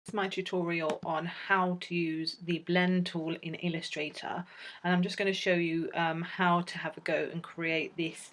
This is my tutorial on how to use the blend tool in Illustrator, and I'm just going to show you how to have a go and create this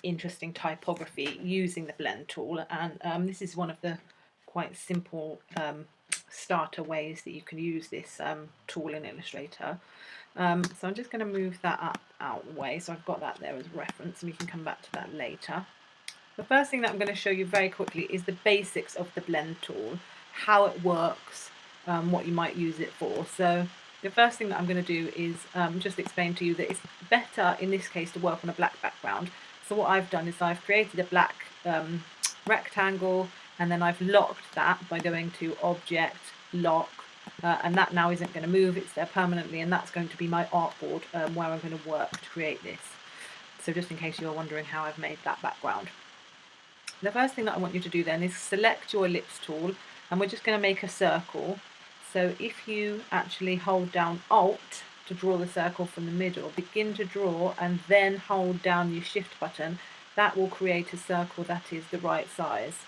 interesting typography using the blend tool. And this is one of the quite simple starter ways that you can use this tool in Illustrator. So I'm just going to move that out of the way, so I've got that there as a reference and we can come back to that later. The first thing that I'm going to show you very quickly is the basics of the blend tool, how it works, what you might use it for. So the first thing that I'm going to do is just explain to you that it's better in this case to work on a black background. So what I've done is I've created a black rectangle, and then I've locked that by going to Object, Lock, and that now isn't going to move, it's there permanently, and that's going to be my artboard where I'm going to work to create this. So just in case you're wondering how I've made that background. The first thing that I want you to do then is select your ellipse tool, and we're just going to make a circle. So if you actually hold down Alt to draw the circle from the middle, begin to draw and then hold down your Shift button, that will create a circle that is the right size.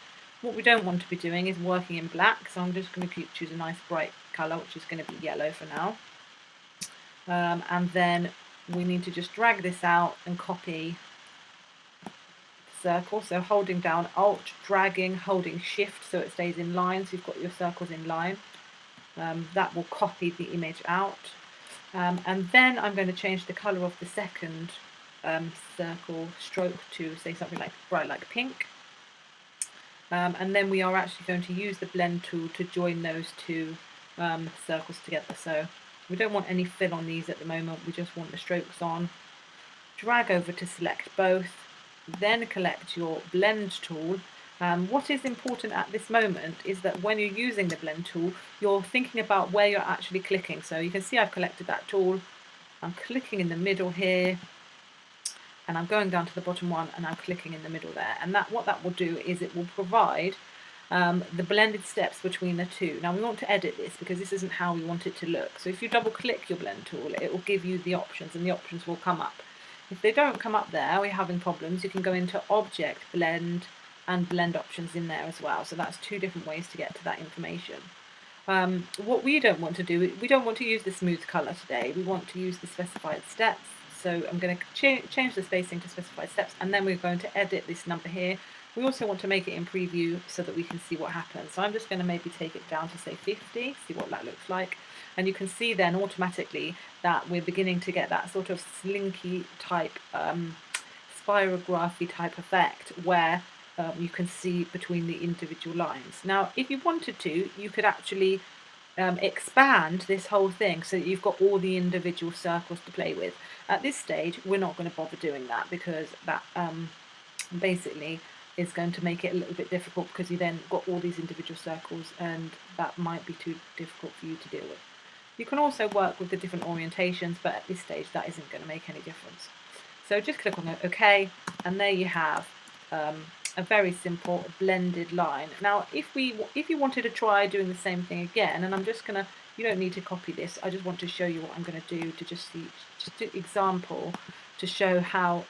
What we don't want to be doing is working in black, so I'm just going to choose a nice bright colour, which is going to be yellow for now. And then we need to just drag this out and copy circle, so holding down Alt, dragging, holding Shift so it stays in line, so you've got your circles in line. That will copy the image out, and then I'm going to change the colour of the second circle stroke to say something like bright like pink, and then we are actually going to use the blend tool to join those two circles together. So we don't want any fill on these at the moment, we just want the strokes on. Drag over to select both, then collect your blend tool. What is important at this moment is that when you're using the blend tool, you're thinking about where you're actually clicking. So you can see I've collected that tool, I'm clicking in the middle here, and I'm going down to the bottom one and I'm clicking in the middle there. And what that will do is it will provide the blended steps between the two. Now we want to edit this because this isn't how we want it to look. So if you double click your blend tool, it will give you the options and the options will come up. If they don't come up there, we're having problems, you can go into Object, Blend, and Blend options in there as well. So that's two different ways to get to that information. What we don't want to do, we don't want to use the smooth colour today, we want to use the specified steps. So I'm going to change the spacing to specified steps, and then we're going to edit this number here. We also want to make it in preview so that we can see what happens. So I'm just going to maybe take it down to say 50, see what that looks like. And you can see then automatically that we're beginning to get that sort of slinky type, spirography type effect where you can see between the individual lines. Now, if you wanted to, you could actually expand this whole thing so that you've got all the individual circles to play with. At this stage, we're not going to bother doing that because that basically is going to make it a little bit difficult because you then got all these individual circles and that might be too difficult for you to deal with. You can also work with the different orientations, but at this stage that isn't going to make any difference. So just click on OK, and there you have a very simple blended line. Now if you wanted to try doing the same thing again, and I'm just going to, you don't need to copy this, I just want to show you what I'm going to do to just see, just an example to show how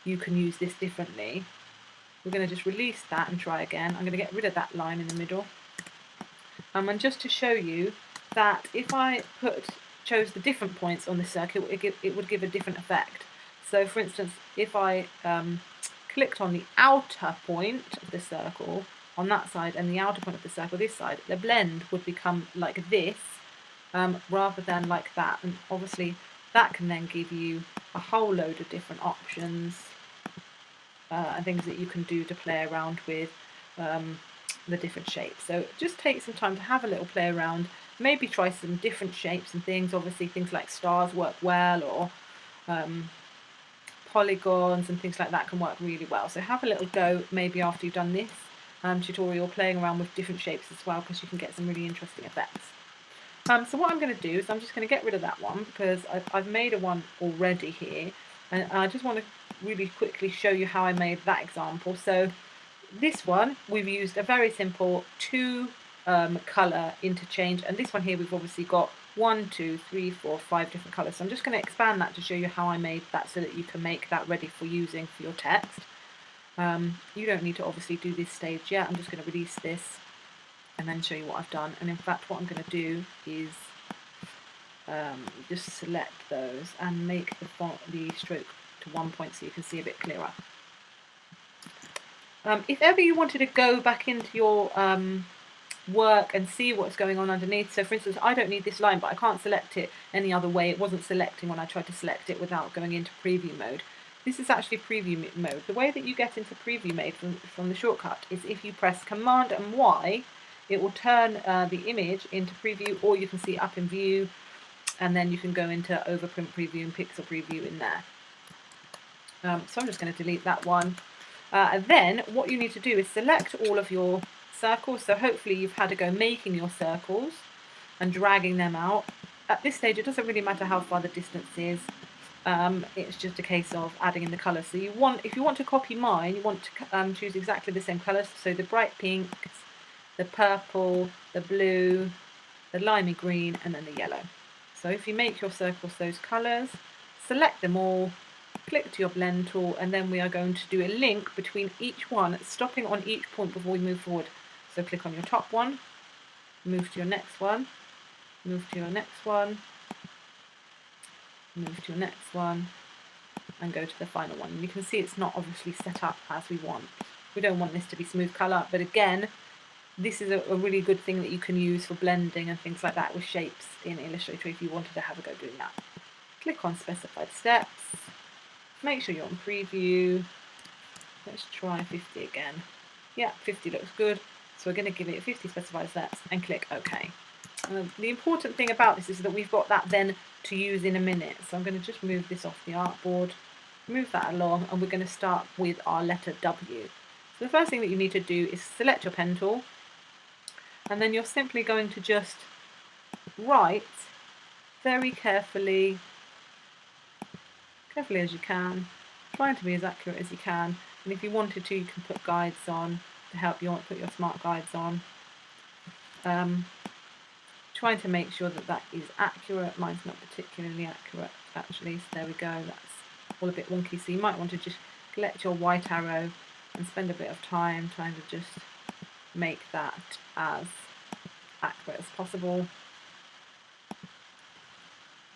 you can use this differently. We're going to just release that and try again. I'm going to get rid of that line in the middle. And just to show you that if I chose the different points on the circle, it would give a different effect. So for instance, if I clicked on the outer point of the circle on that side and the outer point of the circle this side, the blend would become like this rather than like that. And obviously that can then give you a whole load of different options and things that you can do to play around with the different shapes. So just take some time to have a little play around, maybe try some different shapes and things. Obviously things like stars work well, or polygons and things like that can work really well. So have a little go maybe after you've done this tutorial playing around with different shapes as well, because you can get some really interesting effects. So what I'm going to do is I'm just going to get rid of that one because I've made a one already here, and I just want to really quickly show you how I made that example. So this one we've used a very simple two colour interchange, and this one here we've obviously got 1, 2, 3, 4, 5 different colours. So I'm just going to expand that to show you how I made that so that you can make that ready for using for your text. You don't need to obviously do this stage yet. I'm just going to release this and then show you what I've done. And in fact, what I'm going to do is just select those and make the stroke to 1 point so you can see a bit clearer. If ever you wanted to go back into your work and see what's going on underneath, so for instance, I don't need this line, but I can't select it any other way. It wasn't selecting when I tried to select it without going into preview mode. This is actually preview mode. The way that you get into preview mode from the shortcut is if you press Command and Y, it will turn the image into preview, or you can see up in view, and then you can go into overprint preview and pixel preview in there. So I'm just going to delete that one. And then what you need to do is select all of your circles. So hopefully you've had a go making your circles and dragging them out. At this stage, it doesn't really matter how far the distance is. It's just a case of adding in the colours. So if you want to copy mine, you want to choose exactly the same colours. So the bright pinks, the purple, the blue, the limey green, and then the yellow. So if you make your circles those colours, select them all, click to your blend tool, and then we are going to do a link between each one, stopping on each point before we move forward. So click on your top one, move to your next one, move to your next one, move to your next one, and go to the final one. You can see it's not obviously set up as we want. We don't want this to be smooth colour, but again, this is a really good thing that you can use for blending and things like that with shapes in Illustrator if you wanted to have a go doing that. Click on specified steps, make sure you're on preview. Let's try 50 again. Yeah, 50 looks good. So we're going to give it 50 specified steps and click OK. The important thing about this is that we've got that then to use in a minute. So I'm going to just move this off the artboard, move that along, and we're going to start with our letter W. So the first thing that you need to do is select your pen tool, and then you're simply going to just write very carefully as you can, trying to be as accurate as you can. And if you wanted to, you can put guides on to help you put your smart guides on. Trying to make sure that that is accurate. Mine's not particularly accurate actually, so there we go. That's all a bit wonky, so you might want to just select your white arrow and spend a bit of time trying to just make that as accurate as possible.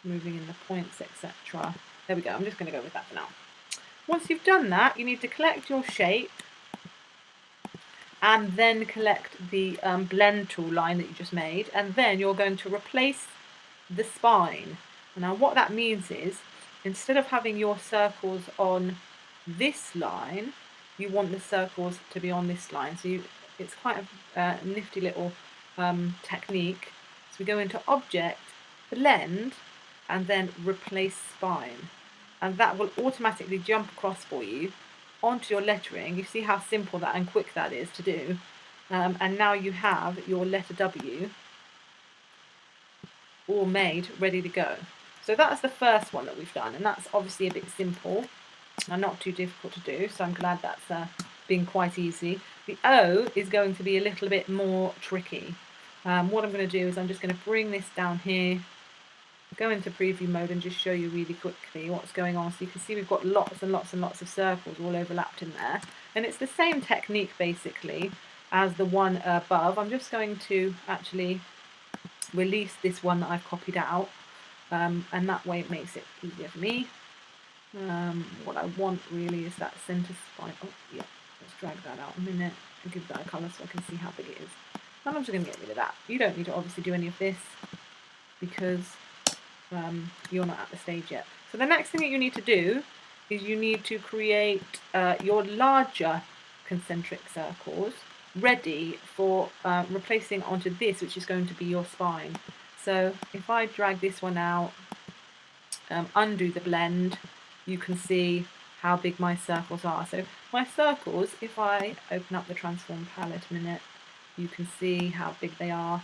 Moving in the points, etc. There we go, I'm just going to go with that for now. Once you've done that, you need to collect your shape and then collect the blend tool line that you just made, and then you're going to replace the spine. Now what that means is, instead of having your circles on this line, you want the circles to be on this line. So it's quite a nifty little technique. So we go into Object, Blend, and then Replace Spine. And that will automatically jump across for you onto your lettering. You see how simple that and quick that is to do. And now you have your letter W all made, ready to go. So that's the first one that we've done, and that's obviously a bit simple and not too difficult to do, so I'm glad that's been quite easy. The O is going to be a little bit more tricky. What I'm going to do is I'm just going to bring this down here, go into preview mode and just show you really quickly what's going on. So you can see we've got lots and lots and lots of circles all overlapped in there, and it's the same technique basically as the one above. I'm just going to actually release this one that I've copied out, and that way it makes it easier for me. What I want really is that center spine. Oh yeah, let's drag that out a minute and give that a colour so I can see how big it is. And I'm just going to get rid of that. You don't need to obviously do any of this because you're not at the stage yet. So the next thing that you need to do is you need to create your larger concentric circles ready for replacing onto this, which is going to be your spine. So if I drag this one out, undo the blend, you can see how big my circles are. So my circles, if I open up the transform palette a minute, you can see how big they are.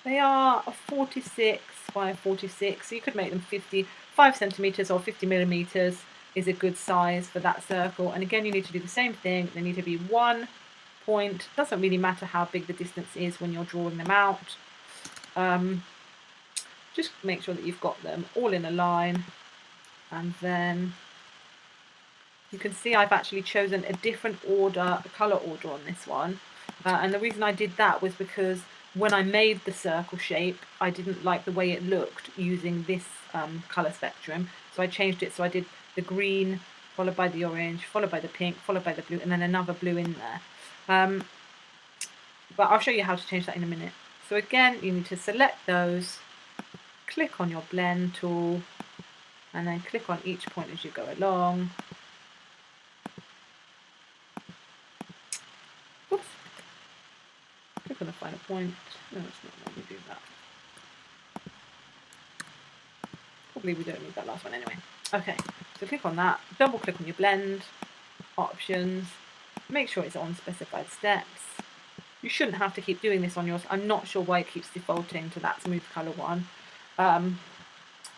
They are 46 by 46, so you could make them 55 centimeters or 50 millimeters is a good size for that circle. And again, you need to do the same thing. They need to be 1 point. Doesn't really matter how big the distance is when you're drawing them out. Just make sure that you've got them all in a line, and then you can see I've actually chosen a different order, a colour order on this one. And the reason I did that was because when I made the circle shape, I didn't like the way it looked using this colour spectrum. So I changed it, so I did the green, followed by the orange, followed by the pink, followed by the blue, and then another blue in there. But I'll show you how to change that in a minute. So again, you need to select those, click on your blend tool, and then click on each point as you go along. Oops. Click on the final point. No, it's not letting me do that. Probably we don't need that last one anyway. Okay, so click on that, double click on your blend, options, make sure it's on specified steps. You shouldn't have to keep doing this on yours. I'm not sure why it keeps defaulting to that smooth colour one.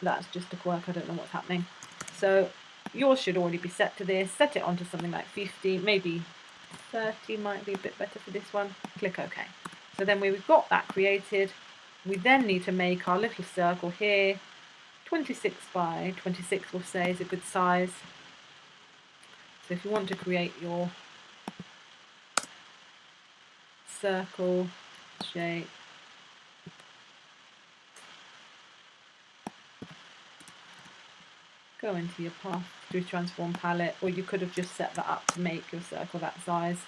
That's just a quirk, I don't know what's happening. So yours should already be set to this. Set it onto something like 50, maybe 30 might be a bit better for this one. Click OK. So then we've got that created. We then need to make our little circle here. 26 by 26 we'll say is a good size. So if you want to create your circle shape, go into your path through transform palette, or you could have just set that up to make your circle that size,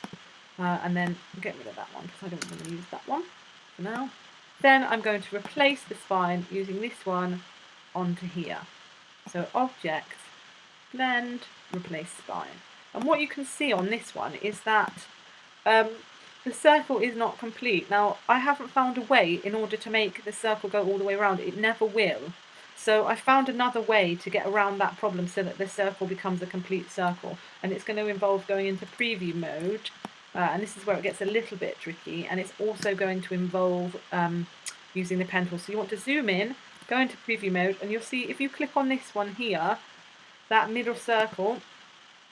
and then get rid of that one because I don't want to use that one for now. Then I'm going to replace the spine using this one onto here. So object, blend, replace spine. And what you can see on this one is that the circle is not complete. Now, I haven't found a way in order to make the circle go all the way around. It never will. So I found another way to get around that problem so that the circle becomes a complete circle. And it's going to involve going into preview mode. And this is where it gets a little bit tricky. And it's also going to involve using the pen tool. So you want to zoom in, go into preview mode, and you'll see if you click on this one here, that middle circle,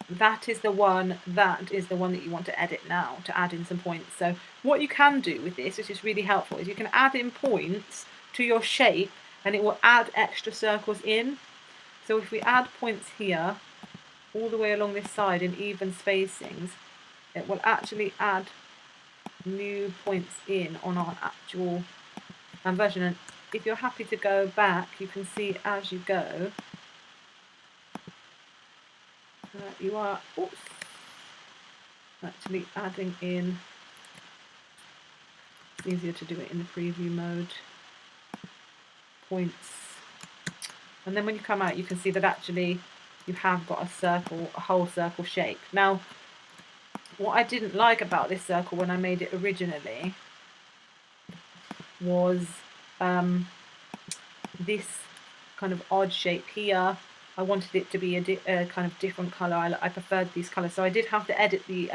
that is the one that you want to edit now, to add in some points. So what you can do with this, which is really helpful, is you can add in points to your shape and it will add extra circles in. So if we add points here all the way along this side in even spacings, it will actually add new points in on our actual version. And if you're happy to go back, you can see as you go you are actually adding in. It's easier to do it in the preview mode. Points, and then when you come out you can see that actually you have got a circle, a whole circle shape. Now what I didn't like about this circle when I made it originally was this kind of odd shape here. I wanted it to be a kind of different colour. I preferred these colours, so I did have to edit the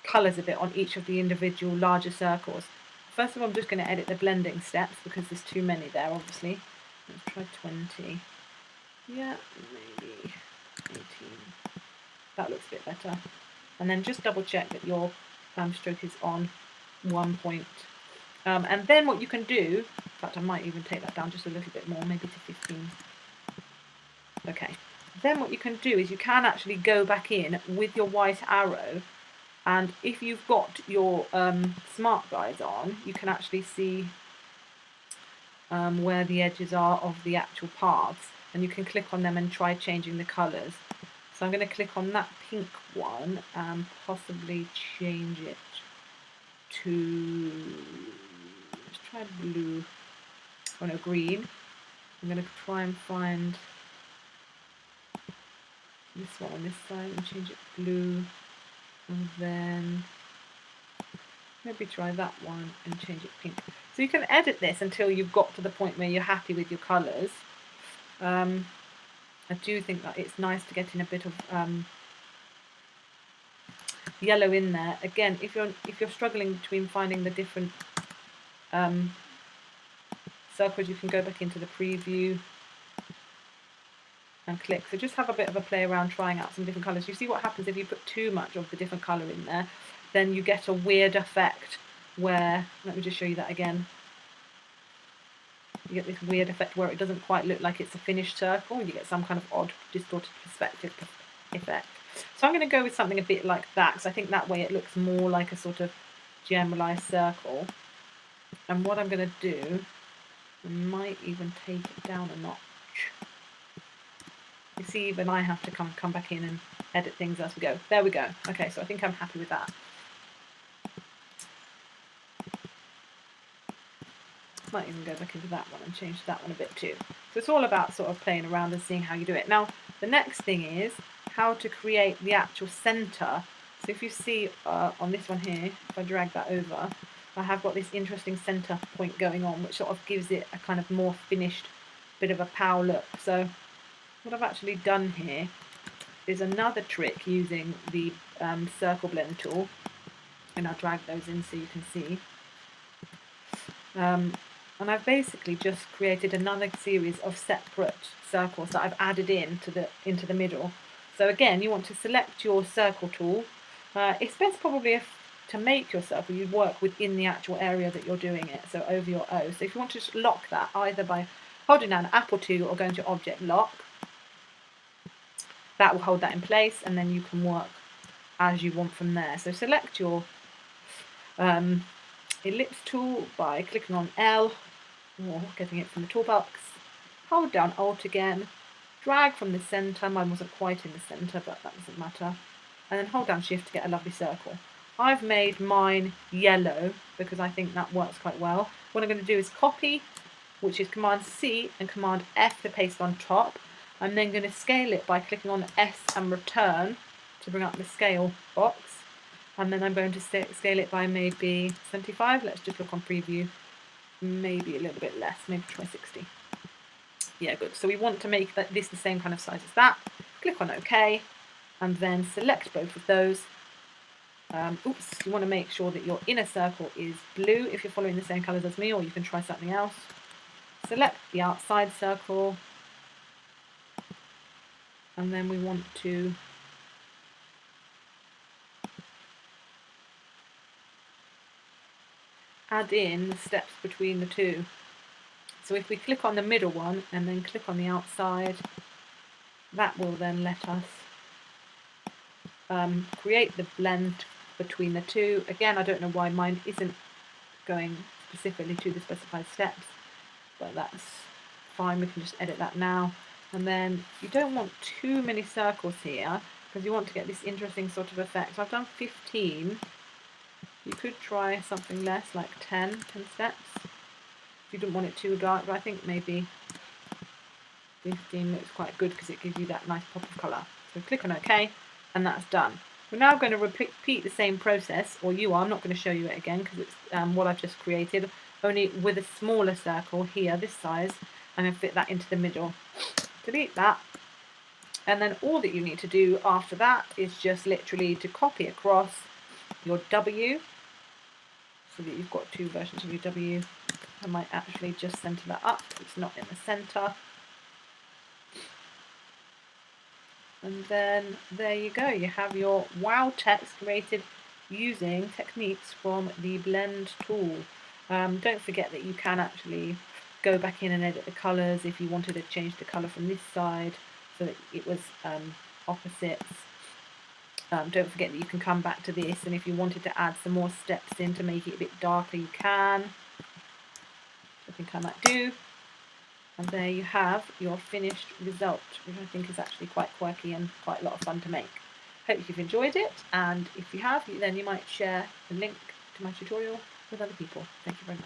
colours a bit on each of the individual larger circles. First of all, I'm just going to edit the blending steps because there's too many there, obviously. Let's try 20. Yeah, maybe 18. That looks a bit better. And then just double check that your stroke is on 1 point. And then what you can do, in fact I might even take that down just a little bit more, maybe to 15. Okay, then what you can do is you can actually go back in with your white arrow, and if you've got your smart guides on, you can actually see where the edges are of the actual paths, and you can click on them and try changing the colours. So I'm going to click on that pink one and possibly change it to, let's try blue, oh no, green. I'm going to try and find this one on this side and change it blue, and then maybe try that one and change it pink. So you can edit this until you've got to the point where you're happy with your colours. I do think that it's nice to get in a bit of yellow in there. Again, if you're struggling between finding the different circles, you can go back into the preview and click. So just have a bit of a play around trying out some different colours. You see what happens if you put too much of the different colour in there, then you get a weird effect where, let me just show you that again. You get this weird effect where it doesn't quite look like it's a finished circle. You get some kind of odd distorted perspective effect. So I'm going to go with something a bit like that, because I think that way it looks more like a sort of generalised circle. And what I'm going to do, I might even take it down a notch. You see, even I have to come back in and edit things as we go. There we go. Okay, so I think I'm happy with that. Might even go back into that one and change that one a bit too. So it's all about sort of playing around and seeing how you do it. Now, the next thing is how to create the actual centre. So if you see on this one here, if I drag that over, I have got this interesting centre point going on, which sort of gives it a kind of more finished bit of a pow look. So what I've actually done here is another trick using the circle blend tool, and I'll drag those in so you can see. And I've basically just created another series of separate circles that I've added into the middle. So again, you want to select your circle tool. It's best probably to make your circle, you work within the actual area that you're doing it, so over your O. So if you want to just lock that, either by holding down Apple 2 or going to Object Lock, that will hold that in place, and then you can work as you want from there. So select your ellipse tool by clicking on L, or getting it from the toolbox, hold down Alt again, drag from the centre, mine wasn't quite in the centre but that doesn't matter, and then hold down Shift to get a lovely circle. I've made mine yellow because I think that works quite well. What I'm going to do is copy, which is Command C and Command F to paste on top. I'm then going to scale it by clicking on S and return to bring up the scale box, and then I'm going to scale it by maybe 75. Let's just look on preview. Maybe a little bit less, maybe try 60. Yeah, good. So we want to make this the same kind of size as that. Click on OK, and then select both of those. You want to make sure that your inner circle is blue if you're following the same colours as me, or you can try something else. Select the outside circle, and then we want to add in the steps between the two. So if we click on the middle one and then click on the outside, that will then let us create the blend between the two. Again, I don't know why mine isn't going specifically to the specified steps, but that's fine. We can just edit that now. And then you don't want too many circles here because you want to get this interesting sort of effect. So I've done 15. You could try something less, like 10 steps. If you didn't want it too dark, but I think maybe 15 looks quite good because it gives you that nice pop of colour. So click on OK, and that's done. We're now going to repeat the same process, or you are. I'm not going to show you it again because it's what I've just created, only with a smaller circle here, this size. I'm going to fit that into the middle. Delete that. And then all that you need to do after that is just literally to copy across your W, so that you've got two versions of your W. I might actually just centre that up, it's not in the centre. And then there you go, you have your wow text created using techniques from the blend tool. Don't forget that you can actually go back in and edit the colours if you wanted to change the colour from this side so that it was opposites. Don't forget that you can come back to this, and if you wanted to add some more steps in to make it a bit darker, you can. I think I might do. And there you have your finished result, which I think is actually quite quirky and quite a lot of fun to make. Hope you've enjoyed it, and if you have, then you might share the link to my tutorial with other people. Thank you very much.